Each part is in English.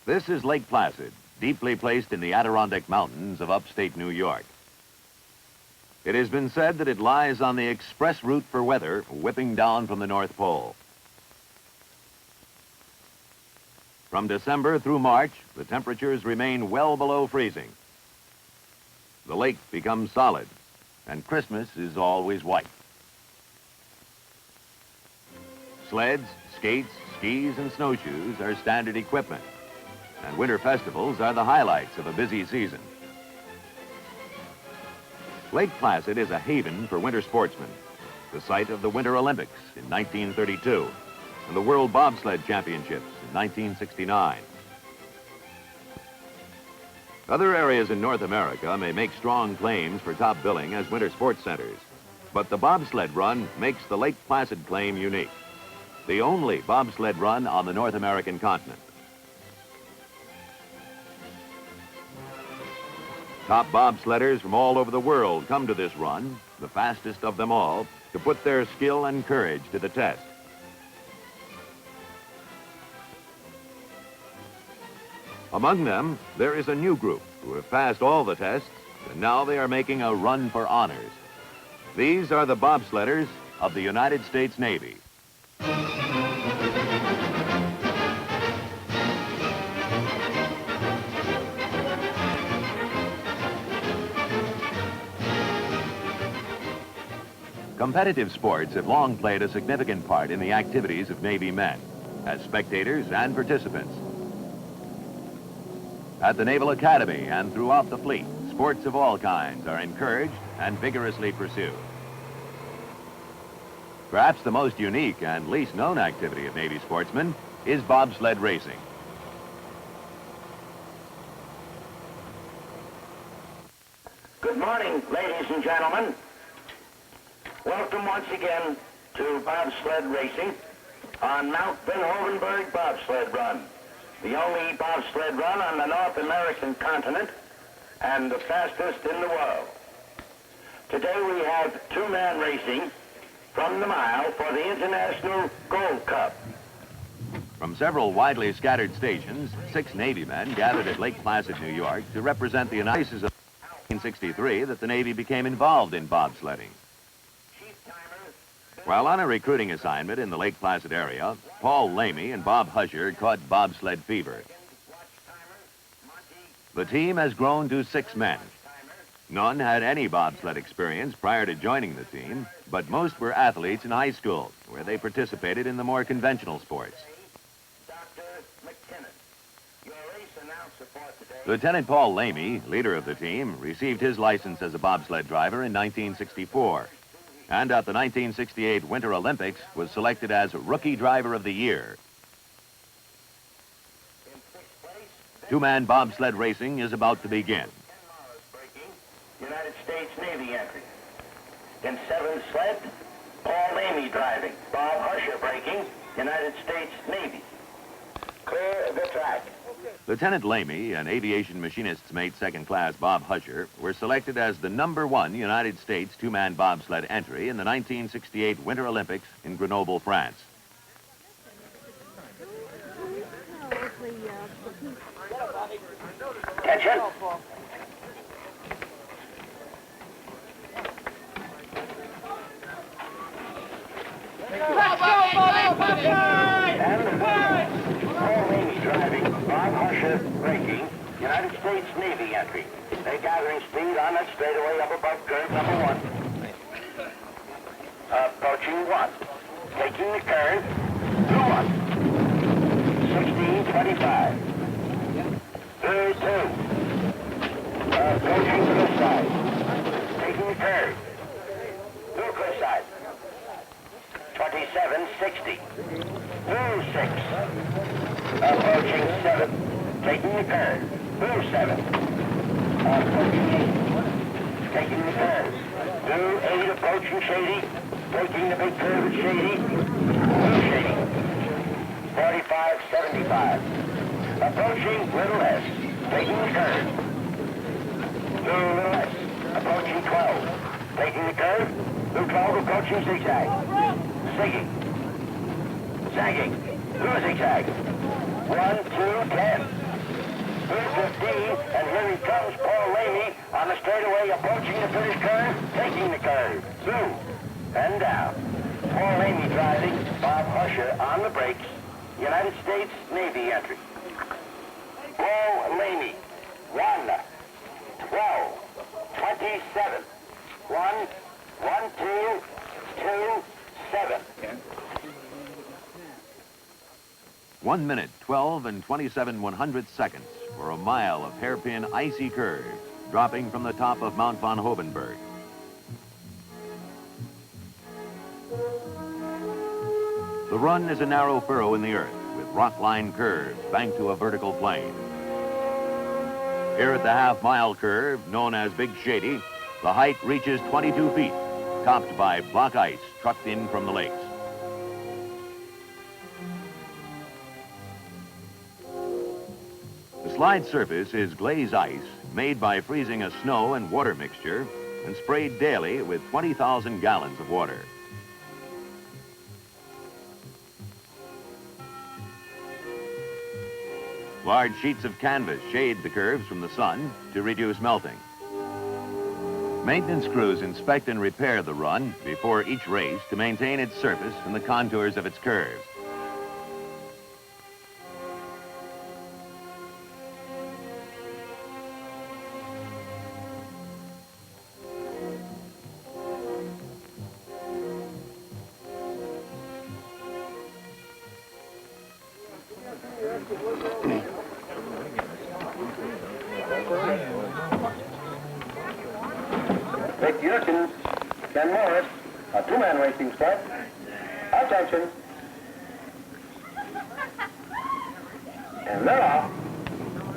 This is Lake Placid, deeply placed in the Adirondack Mountains of upstate New York. It has been said that it lies on the express route for weather whipping down from the North Pole. From December through March, the temperatures remain well below freezing. The lake becomes solid, and Christmas is always white. Sleds, skates, skis, and snowshoes are standard equipment, and winter festivals are the highlights of a busy season. Lake Placid is a haven for winter sportsmen, the site of the Winter Olympics in 1932 and the World Bobsled Championships in 1969. Other areas in North America may make strong claims for top billing as winter sports centers, but the bobsled run makes the Lake Placid claim unique, the only bobsled run on the North American continent. Top bobsledders from all over the world come to this run, the fastest of them all, to put their skill and courage to the test. Among them, there is a new group who have passed all the tests, and now they are making a run for honors. These are the bobsledders of the United States Navy. Competitive sports have long played a significant part in the activities of Navy men, as spectators and participants. At the Naval Academy and throughout the fleet, sports of all kinds are encouraged and vigorously pursued. Perhaps the most unique and least known activity of Navy sportsmen is bobsled racing. Good morning, ladies and gentlemen. Welcome once again to bobsled racing on Mount Van Hovenberg Bobsled Run, the only bobsled run on the North American continent and the fastest in the world. Today we have two-man racing from the mile for the International Gold Cup. From several widely scattered stations, 6 Navy men gathered at Lake Placid, New York to represent the United States of 1963 that the Navy became involved in bobsledding. While on a recruiting assignment in the Lake Placid area, Paul Lamey and Bob Huscher caught bobsled fever. The team has grown to 6 men. None had any bobsled experience prior to joining the team, but most were athletes in high school, where they participated in the more conventional sports. Lieutenant Paul Lamey, leader of the team, received his license as a bobsled driver in 1964. And at the 1968 Winter Olympics was selected as Rookie Driver of the Year. Two-man bobsled racing is about to begin. United States Navy entry. In 7th sled, Paul Lamey driving. Bob Huscher braking, United States Navy. Clear the track. Lieutenant Lamey and aviation machinist's mate second class Bob Huscher were selected as the #1 United States two-man bobsled entry in the 1968 Winter Olympics in Grenoble, France. Attention. Paul Lamey driving, Bob Huscher braking, United States Navy entry. They're gathering speed on that straightaway up above curve number 1. Approaching 1. Taking the curve, through 1. 1625. Through 2. Approaching cliff side. Taking the curve. Through cliff side. 2760. Through 6. Approaching 7. Taking the curve. Through 7. Approaching 8. Taking the curve. Through 8. Approaching shady. Taking the big curve at shady. Through shady. 4575. Approaching little S. Taking the curve. Through little S. Approaching 12. Taking the curve. Through 12. Approaching zigzag. Zigging. Zagging. Through zigzag. 1, 2, 10. Here's 15, and here he comes, Paul Lamey, on the straightaway, approaching the finish curve, taking the curve, through, and down. Paul Lamey driving, Bob Huscher on the brakes, United States Navy entry. Paul Lamey, 1, 12, 27, 1, 1, 2, 2, 7. 1 minute, 12 and 27 100 seconds for a mile of hairpin icy curve, dropping from the top of Mount von Hovenberg. The run is a narrow furrow in the earth with rock-lined curves banked to a vertical plane. Here at the half-mile curve, known as Big Shady, the height reaches 22 feet, topped by block ice trucked in from the lakes. The slide surface is glaze ice made by freezing a snow and water mixture and sprayed daily with 20,000 gallons of water. Large sheets of canvas shade the curves from the sun to reduce melting. Maintenance crews inspect and repair the run before each race to maintain its surface and the contours of its curves. Vic Yerkins, Ken Morris, a two-man racing start. Attention. And they're off.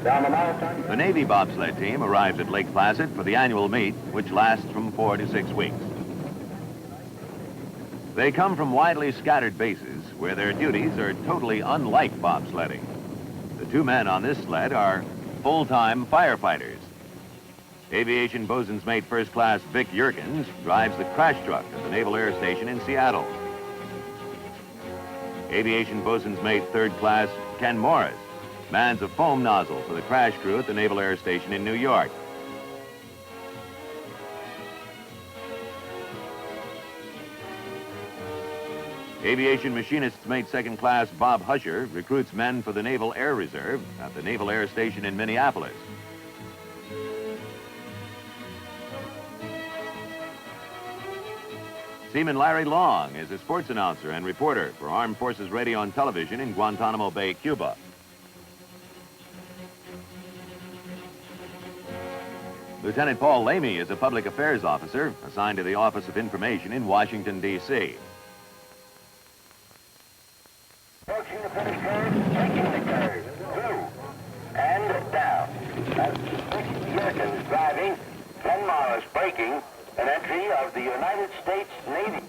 Down the mountain. The Navy bobsled team arrives at Lake Placid for the annual meet, which lasts from 4 to 6 weeks. They come from widely scattered bases where their duties are totally unlike bobsledding. The two men on this sled are full-time firefighters. Aviation bosun's mate first class Vic Yerkins drives the crash truck at the Naval Air Station in Seattle. Aviation bosun's mate third class Ken Morris mans a foam nozzle for the crash crew at the Naval Air Station in New York. Aviation machinist's mate second class Bob Huscher recruits men for the Naval Air Reserve at the Naval Air Station in Minneapolis. Seaman Larry Long is a sports announcer and reporter for Armed Forces Radio and Television in Guantanamo Bay, Cuba. Lieutenant Paul Lamey is a public affairs officer assigned to the Office of Information in Washington, D.C. Approaching the finish curve, taking the curve, through, and down. That's Vic Yerkins driving, Ken Morris braking, an entry of the United States Navy.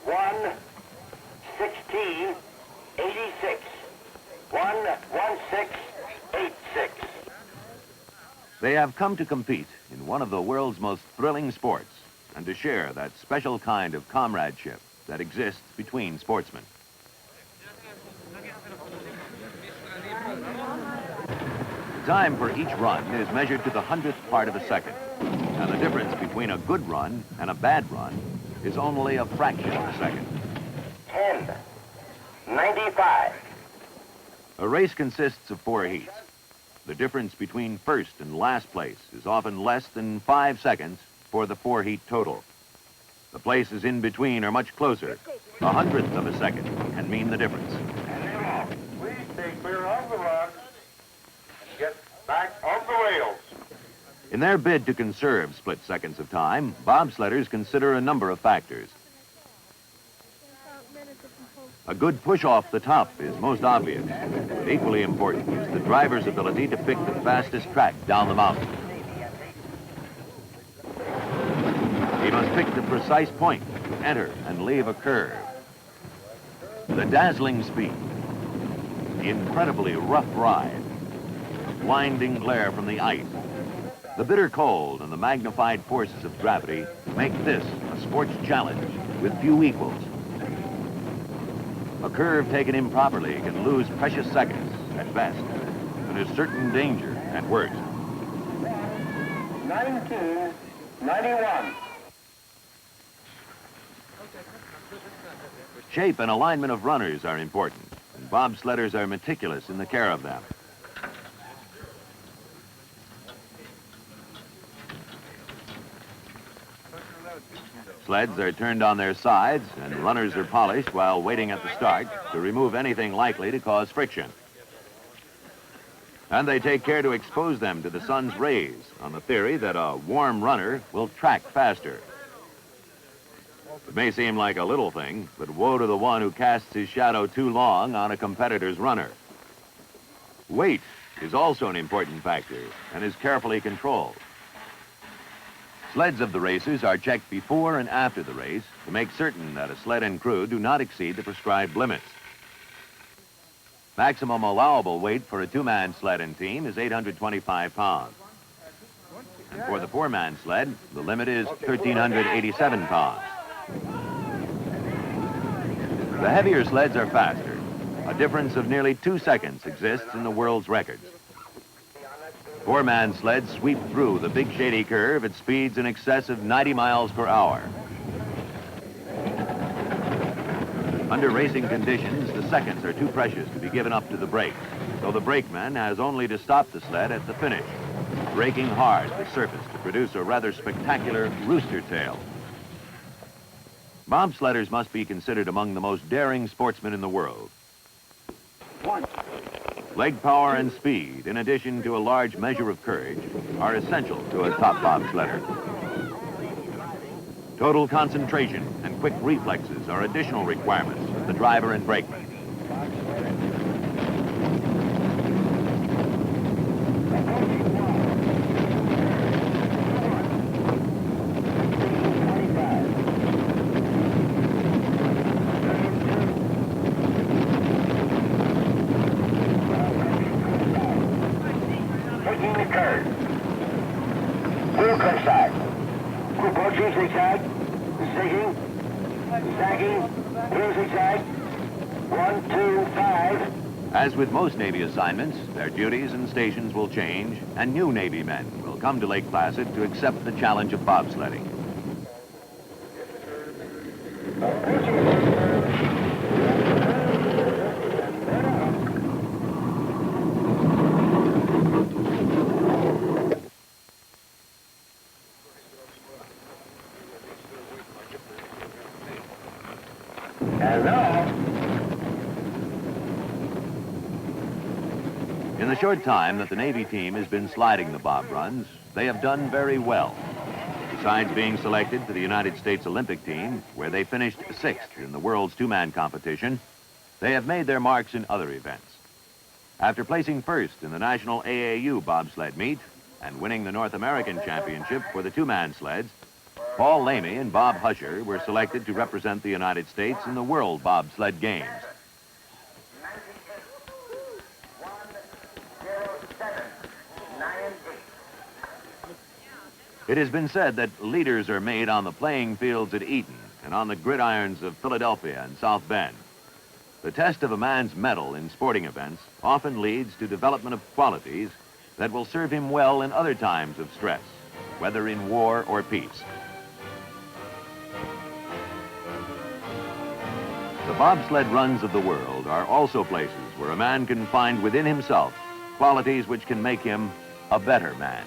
1:16:86. 1:16:86. They have come to compete in one of the world's most thrilling sports and to share that special kind of comradeship that exists between sportsmen. Time for each run is measured to the 100th part of a second, and the difference between a good run and a bad run is only a fraction of a second. 10:95. A race consists of 4 heats. The difference between first and last place is often less than 5 seconds for the 4 heat total. The places in between are much closer. A 100th of a second can mean the difference. And they're off. Please stay clear of the rocks and get back off the rails. In their bid to conserve split seconds of time, bobsledders consider a number of factors. A good push off the top is most obvious, but equally important is the driver's ability to pick the fastest track down the mountain. He must pick the precise point to enter and leave a curve. The dazzling speed, the incredibly rough ride, the blinding glare from the ice, the bitter cold and the magnified forces of gravity make this a sports challenge with few equals. A curve taken improperly can lose precious seconds at best. and is certain danger at worst. 1991. Shape and alignment of runners are important, and bobsledders are meticulous in the care of them. Sleds are turned on their sides, and runners are polished while waiting at the start to remove anything likely to cause friction. And they take care to expose them to the sun's rays on the theory that a warm runner will track faster. It may seem like a little thing, but woe to the one who casts his shadow too long on a competitor's runner. Weight is also an important factor and is carefully controlled. Sleds of the racers are checked before and after the race to make certain that a sled and crew do not exceed the prescribed limits. Maximum allowable weight for a two-man sled and team is 825 pounds. And for the four-man sled, the limit is 1,387 pounds. The heavier sleds are faster. A difference of nearly 2 seconds exists in the world's records. Four-man sleds sweep through the big shady curve at speeds in excess of 90 miles per hour. Under racing conditions, the seconds are too precious to be given up to the brakes, so the brakeman has only to stop the sled at the finish, braking hard the surface to produce a rather spectacular rooster tail. Bobsledders must be considered among the most daring sportsmen in the world. Leg power and speed, in addition to a large measure of courage, are essential to a top bobsledder. Total concentration and quick reflexes are additional requirements of the driver and brakeman. As with most Navy assignments, their duties and stations will change, and new Navy men will come to Lake Placid to accept the challenge of bobsledding. In the short time that the Navy team has been sliding the bob runs, they have done very well. Besides being selected for the United States Olympic team, where they finished 6th in the world's two-man competition, they have made their marks in other events. After placing 1st in the National AAU bobsled meet and winning the North American Championship for the two-man sleds, Paul Lamey and Bob Huscher were selected to represent the United States in the World Bobsled Games. It has been said that leaders are made on the playing fields at Eton and on the gridirons of Philadelphia and South Bend. The test of a man's mettle in sporting events often leads to development of qualities that will serve him well in other times of stress, whether in war or peace. The bobsled runs of the world are also places where a man can find within himself qualities which can make him a better man.